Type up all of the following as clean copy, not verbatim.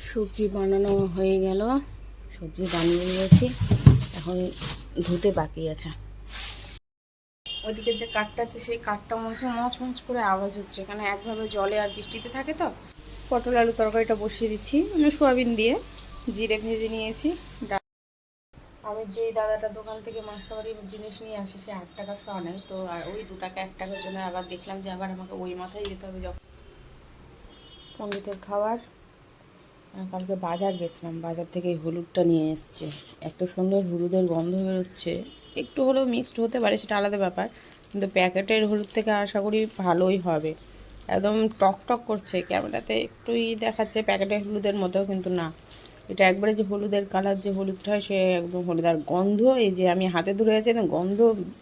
সবজি বানানো হয়ে গেল, সবজি বানিয়ে নিয়েছি, এখন ধুতে বাকি আছে। ওইদিকে যে কাঠটা আছে সেই কাঠটা মনে হচ্ছে মচ করে আওয়াজ হচ্ছে, এখানে একভাবে জলে আর বৃষ্টিতে থাকে তো। পটল আলু তরকারিটা বসিয়ে দিচ্ছি, মানে সোয়াবিন দিয়ে জিরে ভেজে নিয়েছি। আমি যেই দাদাটা দোকান থেকে মাসকাবারির জিনিস নিয়ে আসি সে 8 টাকা শোয়া নেয়, তো আর ওই 2 টাকা 1 টাকার জন্য আবার দেখলাম যে আবার আমাকে ওই মাথায় যেতে হবে। যখন পণ্ডিতের খাবার, কালকে বাজার গেছিলাম, বাজার থেকে হলুদটা নিয়ে এসছে। এত সুন্দর হলুদের গন্ধ বেরোচ্ছে, একটু হলেও মিক্সড হতে পারে সেটা আলাদা ব্যাপার, কিন্তু প্যাকেটের হলুদ থেকে আশা করি ভালোই হবে। একদম টক টক করছে, ক্যামেরাতে একটুই দেখাচ্ছে প্যাকেটের হলুদের মতো, কিন্তু না, এটা একবারে যে হলুদের কালার যে হলুদটা হয় সে একদম হলুদ। আর গন্ধ, এই যে আমি হাতে ধরে আছে না, গন্ধ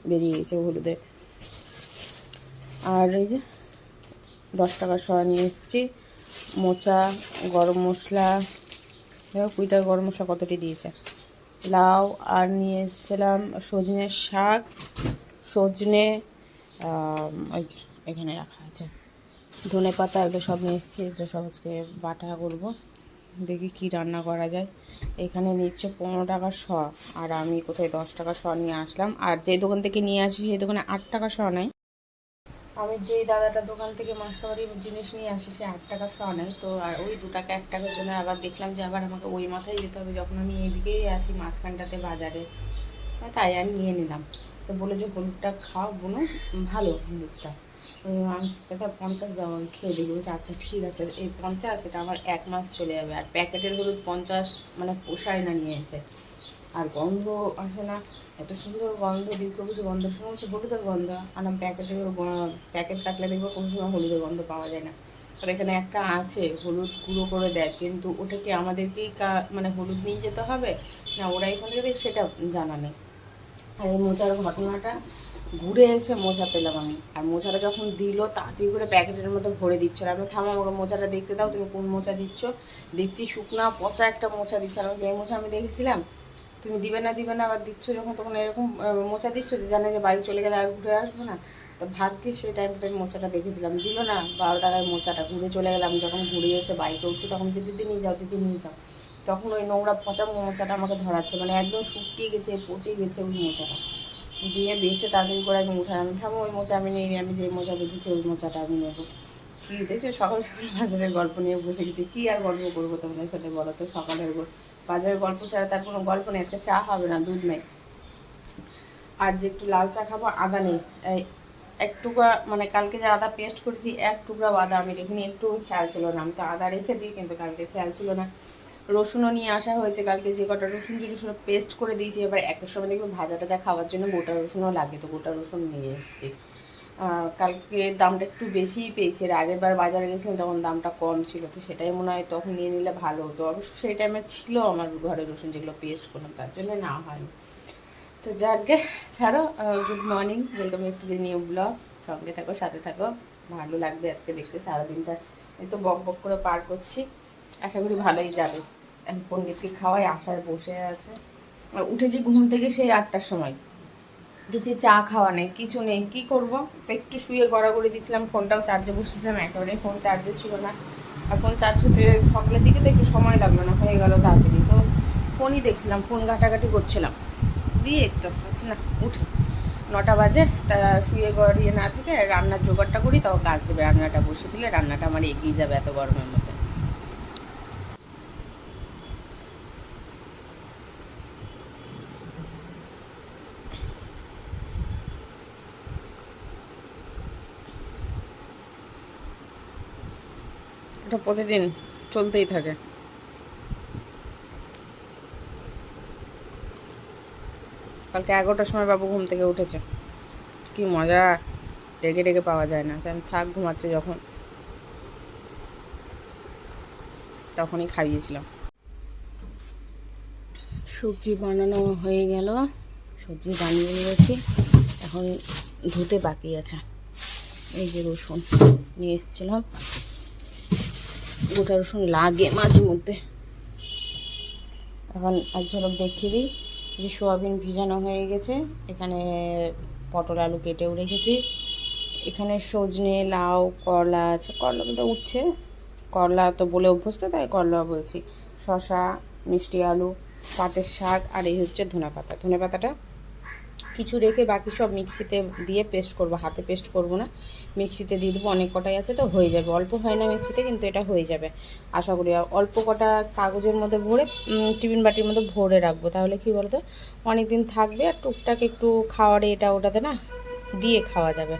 বেরিয়ে গেছে হলুদের। আর এই যে 10 টাকা সরা নিয়ে এসেছি, মোচা, গরম মশলা, দেখো 20 টাকা গরম মশলা কতটি দিয়েছে, লাউ, আর নিয়ে এসেছিলাম সজনের শাক, সজনে, ওই যে এখানে রাখা আছে ধনে পাতা, এগুলো সব নিয়ে এসেছি, এগুলো সব আজকে বাটা করবো। দেখি কি রান্না করা যায়। এখানে নিচ্ছে 15 টাকা শ, আর আমি কোথায় 10 টাকা শ নিয়ে আসলাম। আর যে দোকান থেকে নিয়ে আসি সেই দোকানে 8 টাকা শ নেয়। আমি যেই দাদাটা দোকান থেকে মাসকাবারির জিনিস নিয়ে আসি সে 8 টাকা শোয়া নেয়, তো আর ওই 2 টাকা 1 টাকার জন্য আবার দেখলাম যে আবার আমাকে ওই মাথায় যেতে হবে, যখন আমি এদিকেই আছি মাঝখানটাতে বাজারে, তাই আমি নিয়ে নিলাম। তো বলে যে হলুদটা খাও বোনো, ভালো হলুদটা। আমি কথা 50 দাও, আমি খেয়ে দেখি, বলছি আচ্ছা ঠিক আছে। এই 50, এটা আমার 1 মাস চলে যাবে। আর প্যাকেটের হলুদ 50 মানে পোষায় না নিয়ে এসে, আর গন্ধ আসে না, এত সুন্দর গন্ধ, দীর্ঘবুঝি গন্ধ শুনে হচ্ছে হলুদের গন্ধ। আর প্যাকেটের প্যাকেট কাটলে দেখবো কোনো সময় হলুদের গন্ধ পাওয়া যায় না। আর এখানে একটা আছে হলুদ গুঁড়ো করে দেয়, কিন্তু ওটা কি আমাদেরকেই মানে হলুদ নিয়ে যেতে হবে না ওরা এখানে দেবে সেটা জানা নেই। আর এই মোচার ঘটনাটা, ঘুরে এসে মোচা পেলাম আমি, আর মোচাটা যখন দিল তাড়াতাড়ি করে প্যাকেটের মধ্যে ভরে দিচ্ছিল। আমি থামো, আমাকে মোচাটা দেখতে দাও, তুমি কোন মোচা দিচ্ছ। দেখছি শুকনা পচা একটা মোচা দিচ্ছে। আমি যে মোচা আমি দেখেছিলাম, তুমি দিবে না আবার দিচ্ছ যখন, তখন এরকম মোচা দিচ্ছ যে জানে যে বাড়ি চলে গেলে আর ঘুরে আসবো না। তো ভাগ্যে সেই টাইমটা মোচাটা দেখেছিলাম, দিল না 12 টাকায় মোচাটা। ঘুরে চলে গেলাম, যখন ঘুরে এসে বাইকে উঠছি তখন যে দিদি নিয়ে যাও, দিদি নিয়ে যাও, তখন ওই নোংরা পচা মোচাটা আমাকে ধরাচ্ছে, মানে একদম শুকিয়ে গেছে, পচে গেছে ওই মোচাটা। দিয়ে বেছে তাড়াতাড়ি করে আমি উঠালাম, থামো ওই মোচা আমি নিই, আমি যে মোচা বেঁচেছি ওই মোচাটা আমি নেবো। কী দেখছো, সকাল সকাল বাজারের গল্প নিয়ে বসে গেছি, কী আর গল্প করবো তোমাদের সাথে বলো তো। সকালের বাজারের গল্প ছাড়া তার কোনো গল্প নেই। আজকে চা হবে না, দুধ নেই। আর যে একটু লাল চা খাবো, আদা নেই। এক টুকরা, মানে কালকে যে আদা পেস্ট করেছি 1 টুকরাও আদা আমি রেখিনি, একটু খেয়াল ছিল না। আমি তো আদা রেখে দিই, কিন্তু কালকে খেয়াল ছিল না। রসুনও নিয়ে আসা হয়েছে কালকে, যে কটা রসুন ছিল সব পেস্ট করে দিয়েছি। এবার একের সময় দেখবে ভাজা টাজা খাওয়ার জন্য গোটা রসুনও লাগে, তো গোটা রসুন নিয়ে এসেছি। কালকে দামটা একটু বেশিই পেয়েছে, এর আগের বার বাজারে গেছিলাম তখন দামটা কম ছিল, তো সেটাই মনে হয় তখন নিয়ে নিলে ভালো হতো। অবশ্য সেই টাইমে ছিল আমার ঘরে রসুন, যেগুলো পেস্ট করলাম, তার জন্য না হয়নি। তো যাকে ছাড়ো, good morning, welcome back to the new blog. সঙ্গে থাকো, সাথে থাকো, ভালো লাগবে আজকে দেখতে। সারাদিনটা এই তো বক বক করে পার করছি, আশা করি ভালোই যাবে। আমি পণ্ডিতকে খাওয়াই আশায় বসে আছে। উঠেছি ঘুম থেকে সেই 8টার সময়, কিছু চা খাওয়া নেই, কিছু নেই, কি করব। একটু শুয়ে গড়াগড়ি দিয়েছিলাম, ফোনটাও চার্জে বসেছিলাম, একেবারে ফোন চার্জে ছিল না। আর ফোন চার্জ হতে সকালের দিকে তো একটু সময় লাগলো না, হয়ে গেল তাড়াতাড়ি। তো ফোনই দেখছিলাম, ফোন ঘাটাঘাটি করছিলাম, দিয়ে তো হচ্ছে না উঠে 9টা বাজে। তা শুয়ে গড়িয়ে না থেকে রান্নার জোগাড়টা করি, তাও কাজ দেবে। রান্নাটা বসে দিলে রান্নাটা আমার এগিয়ে যাবে এত গরমের মধ্যে। এটা প্রতিদিন চলতেই থাকে। কালকে 11টার সময় বাবু ঘুম থেকে উঠেছে, কি মজা, ডেকে ডেকে পাওয়া যায় না। তাই আমি থাক, ঘুমাচ্ছে যখন, তখনই খাইয়েছিলাম। সবজি বানানো হয়ে গেল, সবজি বানিয়ে নিয়েছি, এখন ধুতে বাকি আছে। এই যে রসুন নিয়ে এসেছিলাম, গোটা রসুন লাগে মাঝে মধ্যে। এখন এক ঝলক দেখিয়ে দিই যে সোয়াবিন ভিজানো হয়ে গেছে, এখানে পটল আলু কেটেও রেখেছি, এখানে সজনে লাউ করলা আছে, করলা মতো উঠছে, করলা তো বলে অভ্যস্ত, তাই করলা বলছি। শসা, মিষ্টি আলু, পাটের শাক, আর এই হচ্ছে ধনেপাতা। ধনেপাতাটা কিছু রেখে বাকি সব মিক্সিতে দিয়ে পেস্ট করব, হাতে পেস্ট করব না, মিক্সিতে দিয়ে দেবো। অনেক কটাই আছে তো হয়ে যাবে, অল্প হয় না মিক্সিতে, কিন্তু এটা হয়ে যাবে আশা করি। আর অল্প কটা কাগজের মধ্যে ভরে টিফিন বাটির মধ্যে ভরে রাখবো, তাহলে কি বলতো অনেক দিন থাকবে, আর টুকটাক একটু খাওয়ারে এটা ওটাতে না দিয়ে খাওয়া যাবে।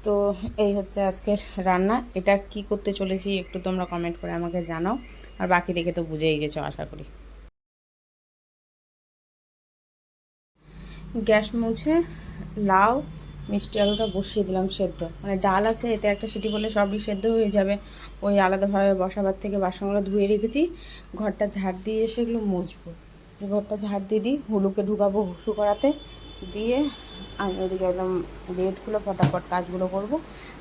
তো এই হচ্ছে আজকের রান্না। এটা কি করতে চলেছি একটু তোমরা কমেন্ট করে আমাকে জানাও, আর বাকি দেখে তো বুঝেই গেছো আশা করি। গ্যাস মুছে লাউ মিষ্টি আলুটা বসিয়ে দিলাম সেদ্ধ, মানে ডাল আছে এতে একটা সিটি বলে সবই সেদ্ধ হয়ে যাবে। ওই আলাদাভাবে বসাবার থেকে বাসনগুলো ধুয়ে রেখেছি, ঘরটা ঝাড় দিয়ে এসে এগুলো মুছবো। ঘরটা ঝাড় দিয়ে দিই, হুলুকে ঢুকাবো হুসু করাতে, দিয়ে আমি ওদিকে একদম বেডগুলো ফটাফট কাজগুলো করব।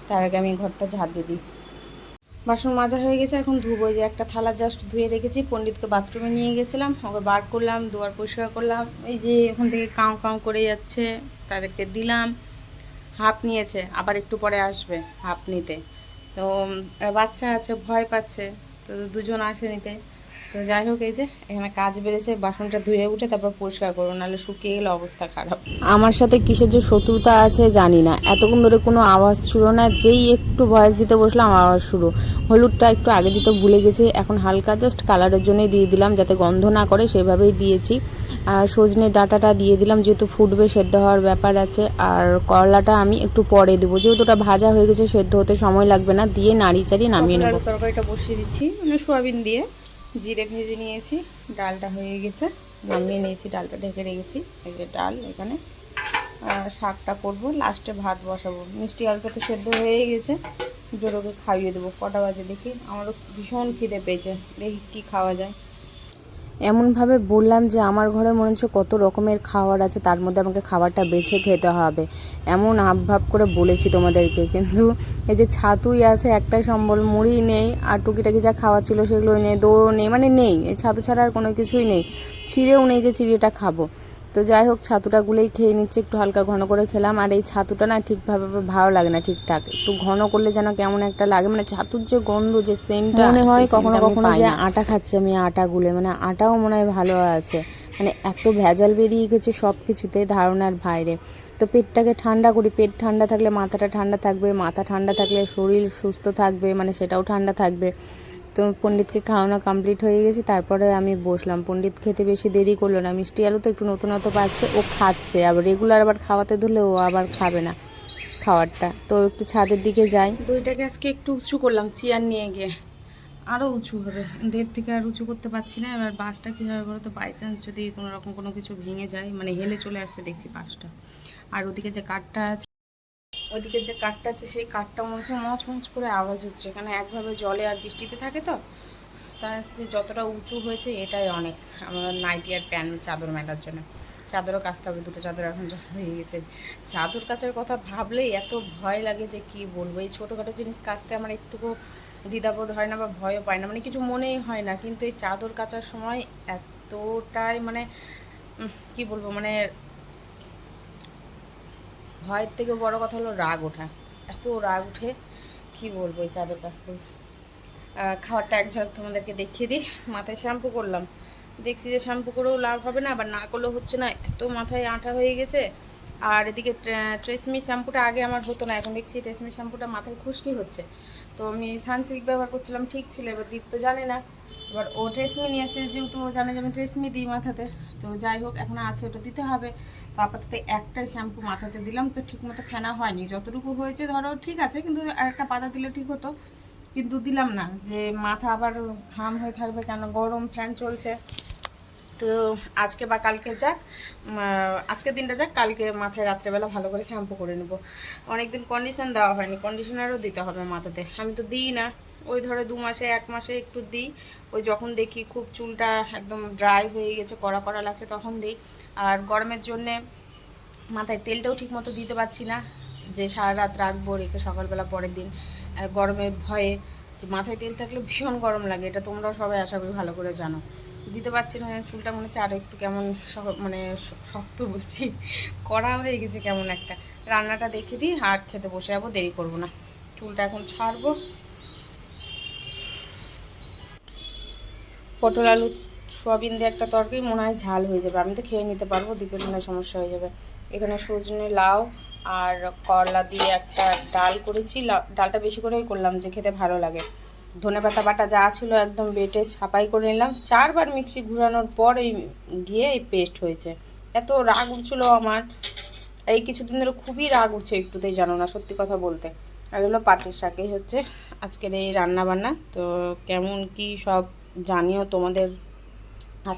তার আগে আমি ঘরটা ঝাড় দিয়ে দিই। বাসন মাজা হয়ে গেছে, এখন ধুবো। যে একটা থালা জাস্ট ধুয়ে রেখেছি, পণ্ডিতকে বাথরুমে নিয়ে গেছিলাম, ওকে বার করলাম, দুয়ার পরিষ্কার করলাম। এই যে ওখান থেকে কাউ কাউ করে যাচ্ছে, তাদেরকে দিলাম। হাঁপ নিয়েছে, আবার একটু পরে আসবে হাঁপ নিতে। তো বাচ্চা আছে, ভয় পাচ্ছে, তো দুজন আসে নিতে। তো যাই হোক, এই যে এখানে কাজ বেড়েছে, বাসনটা ধুয়ে উঠে তারপর পরিষ্কার করবো, নাহলে শুকিয়ে গেলে অবস্থা খারাপ। আমার সাথে কিসের যে শত্রুতা আছে জানি না, এতক্ষণ ধরে কোনো আওয়াজ ছিল না, যেই একটু ভয়েস দিতে বসলাম আওয়াজ শুরু। হলুদটা একটু আগে দিতে ভুলে গেছি, এখন হালকা জাস্ট কালারের জন্যই দিয়ে দিলাম, যাতে গন্ধ না করে, সেভাবেই দিয়েছি। সজনে ডাঁটাটা দিয়ে দিলাম, যেহেতু ফুটবে, সেদ্ধ হওয়ার ব্যাপার আছে। আর করলাটা আমি একটু পরে দেবো, যেহেতু ওটা ভাজা হয়ে গেছে, সেদ্ধ হতে সময় লাগবে না, দিয়ে নাড়ি চাড়িয়ে নামিয়ে নেবো। তরকারিটা বসিয়ে দিচ্ছি, মানে সোয়াবিন দিয়ে জিরে ভেজে নিয়েছি, ডালটা হয়ে গেছে, নামিয়ে নিয়েছি, ডালটা ঢেকে রেখেছি। এই যে ডাল এখানে, শাকটা করবো, লাস্টে ভাত বসাবো। মিষ্টি আলুটা তো সেদ্ধ হয়ে গেছে, জোরোকে খাইয়ে দেবো। কটা বাজে দেখি, আমারও ভীষণ খিদে পেয়েছে, দেখি কী খাওয়া যায়। এমনভাবে বললাম যে আমার ঘরে মনে হচ্ছে কত রকমের খাবার আছে, তার মধ্যে আমাকে খাবারটা বেছে খেতে হবে, এমন হাবভাব করে বলেছি তোমাদেরকে। কিন্তু এই যে ছাতুই আছে একটাই সম্বল, মুড়ি নেই, আর টুকিটাকি যা খাওয়া ছিল সেগুলোই নেই, দইও নেই, মানে নেই, এই ছাতু ছাড়া আর কোনো কিছুই নেই। চিড়েও নেই যে চিড়েটা খাবো। তো যাই হোক, ছাতুটা গুলেই খেয়ে নিচ্ছে, একটু হালকা ঘন করে খেলাম। আর এই ছাতুটা না ঠিকভাবে ভালো লাগে না, ঠিকঠাক একটু ঘন করলে যেন কেমন একটা লাগে, মানে ছাতুর যে গন্ধ, যে সেন্টটা মনে হয় কখনো কখনো যে আটা খাচ্ছি আমি, আটা গুলে, মানে আটাও মনে হয় ভালো আছে, মানে এত ভেজাল বেরিয়ে গেছে সব কিছুতে, ধারণার বাইরে। তো পেটটাকে ঠান্ডা করি, পেট ঠান্ডা থাকলে মাথাটা ঠান্ডা থাকবে, মাথা ঠান্ডা থাকলে শরীর সুস্থ থাকবে, মানে সেটাও ঠান্ডা থাকবে। তো পণ্ডিতকে খাওয়ানো কমপ্লিট হয়ে গেছে, তারপরে আমি বসলাম। পণ্ডিত খেতে বেশি দেরি করলো না, মিষ্টি আলু তো একটু নতুনত্ব পাচ্ছে, ও খাচ্ছে, আবার রেগুলার আবার খাওয়াতে ধরলে ও আবার খাবে না খাবারটা। তো একটু ছাদের দিকে যাই, দইটাকে আজকে একটু উঁচু করলাম চেয়ার নিয়ে গিয়ে, আরও উঁচু হবে, দের থেকে আর উঁচু করতে পারছি না। এবার বাসটা কী হবে বলো তো, বাই চান্স যদি কোনো রকম কোনো কিছু ভেঙে যায়, মানে হেলে চলে আসছে দেখছি বাসটা। আর ওদিকে যে কাঠটা আছে, ওদিকে যে কাঠটা আছে, সেই কাঠটা মনে হচ্ছে মচ মচ করে আওয়াজ হচ্ছে, এখানে একভাবে জলে আর বৃষ্টিতে থাকে তো। তার যে যতটা উঁচু হয়েছে এটাই অনেক আমার নাইটি আর প্যান্ট চাদর মেলার জন্য। চাদরও কাচতে হবে, দুটো চাদর এখন হয়ে গেছে। চাদর কাচার কথা ভাবলেই এত ভয় লাগে যে কি বলবো। এই ছোটোখাটো জিনিস কাচতে আমার একটুকু দ্বিধাবোধ হয় না বা ভয়ও পায় না, মানে কিছু মনেই হয় না। কিন্তু এই চাদর কাচার সময় এতটাই মানে কি বলবো, মানে ভয়ের থেকে বড় কথা হলো রাগ ওঠা, এত রাগ উঠে কি বলবো এই চাদর কাচতে। খাবারটা এক ঝলক তোমাদেরকে দেখিয়ে দিই। মাথায় শ্যাম্পু করলাম, দেখছি যে শ্যাম্পু করেও লাভ হবে না, আবার না করলেও হচ্ছে না, এত মাথায় আঠা হয়ে গেছে। আর এদিকে ট্রেসমি শ্যাম্পুটা আগে আমার হতো না, এখন দেখছি ট্রেসমি শ্যাম্পুটা মাথায় খুশকি হচ্ছে। তো আমি সানসিল্ক ব্যবহার করছিলাম, ঠিক ছিল। এবার দীপ তো জানে না, এবার ও ট্রেসমি নিয়ে এসে, যেহেতু ও জানে যে আমি ট্রেসমি দিই মাথাতে, তো যাই হোক এখন আছে, ওটা দিতে হবে। তো আপাতত একটাই শ্যাম্পু মাথাতে দিলাম, তো ঠিকমতো ফেনা হয়নি, যতটুকু হয়েছে ধরো ঠিক আছে, কিন্তু আরেকটা পাতা দিলে ঠিক হতো, কিন্তু দিলাম না, যে মাথা আবার ঘাম হয়ে থাকবে কেন, গরম ফ্যান চলছে। তো আজকে বা কালকে যাক, আজকের দিনটা যাক, কালকে মাথায় রাত্রেবেলা ভালো করে শ্যাম্পু করে নেব। অনেকদিন কন্ডিশন দেওয়া হয়নি, কন্ডিশনারও দিতে হবে মাথাতে, আমি তো দিই না। ওই ধরো 2 মাসে 1 মাসে একটু দিই, ওই যখন দেখি খুব চুলটা একদম ড্রাই হয়ে গেছে, কড়া কড়া লাগছে, তখন দিই। আর গরমের জন্যে মাথায় তেলটাও ঠিকমতো দিতে পারছি না, যে সারা রাত রাখবো রেখে সকালবেলা পরের দিন, গরমের ভয়ে। যে মাথায় তেল থাকলে ভীষণ গরম লাগে, এটা তোমরাও সবাই আশা করি ভালো করে জানো। দিতে পারছি না, চুলটা মনে হচ্ছে আরও একটু কেমন মানে শক্ত বলছি, কড়া হয়ে গেছে কেমন একটা। রান্নাটা দেখে দিই আর খেতে বসে যাবো, দেরি করবো না। চুলটা এখন ছাড়বো, পটল আলু সোয়াবিন দিয়ে একটা তরকারি মনে হয় ঝাল হয়ে যাবে, আমি তো খেয়ে নিতে পারবো, দ্বীপের মনে হয় সমস্যা হয়ে যাবে। এখানে সজনে লাউ আর করলা দিয়ে একটা ডাল করেছি, ডালটা বেশি করেই করলাম যে খেতে ভালো লাগে। ধনেপাতা বাটা যা ছিল একদম বেটে ছাপাই করে নিলাম, 4বার মিক্সি ঘুরানোর পর এই গিয়ে এই পেস্ট হয়েছে। এত রাগ উঠছিল আমার, এই কিছুদিন ধরে খুবই রাগ উঠছে একটুতেই, জানো না সত্যি কথা বলতে। আর হলো পাটের শাকেই হচ্ছে আজকের এই রান্না বান্না। তো কেমন কি সব জানিও তোমাদের,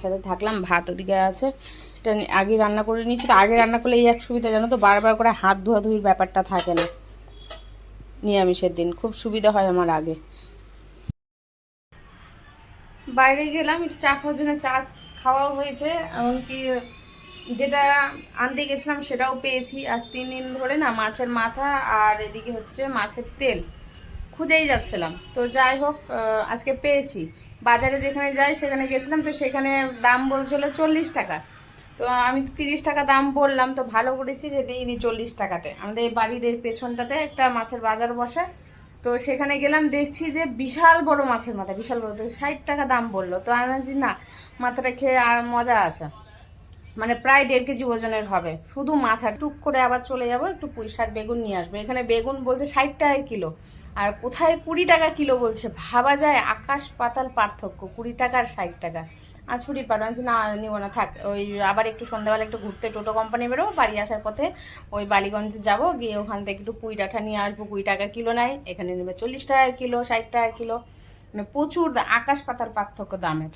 সাথে থাকলাম। ভাত ওদিকে আছে, এটা আগে রান্না করে নিয়েছি। তো আগে রান্না করলে এই এক সুবিধা জানো তো, বারবার করে হাত ধোয়াধুয়ির ব্যাপারটা থাকে না। নিরামিষের দিন খুব সুবিধা হয় আমার আগে। বাইরে গেলাম একটু চা খাওয়ার জন্য, চা খাওয়াও হয়েছে, এমনকি যেটা আনতে গেছিলাম সেটাও পেয়েছি। আজ 3 দিন ধরে না মাছের মাথা আর এদিকে হচ্ছে মাছের তেল খুঁজেই যাচ্ছিলাম। তো যাই হোক আজকে পেয়েছি। বাজারে যেখানে যাই সেখানে গেছিলাম, তো সেখানে দাম বলছিল 40 টাকা। তো আমি তো 30 টাকা দাম বললাম, তো ভালো করেছি যে দিয়ে দিই 40 টাকাতে। আমাদের এই বাড়ির এই পেছনটাতে একটা মাছের বাজার বসে, তো সেখানে গেলাম, দেখছি যে বিশাল বড় মাছের মাথা, বিশাল বড়। তো 60 টাকা দাম বললো। তো আমি ভাবছি না, মাথাটা খেয়ে আর মজা আছে, মানে প্রায় 1.5 কেজি ওজনের হবে শুধু মাথা। টুক করে আবার চলে যাব, একটু পুঁই শাক বেগুন নিয়ে আসবো। এখানে বেগুন বলছে 60 টাকা কিলো, আর কোথায় 20 টাকা কিলো বলছে। ভাবা যায় আকাশ পাতাল পার্থক্য, 20 টাকা আর 60 টাকা। আজ ফুটি পাঠাচ্ছি না, নিব না, থাক। ওই আবার একটু সন্ধ্যাবেলা একটু ঘুরতে টোটো কোম্পানি বেরোবো, বাড়ি আসার পথে ওই বালিগঞ্জ যাব, গিয়ে ওখান থেকে একটু পুঁই ডাঁটা নিয়ে আসবো। 20 টাকা কিলো নাই, এখানে নেবে 40 টাকা কিলো, 60 টাকা কিলো, মানে প্রচুর আকাশ পাতাল পার্থক্য দামের।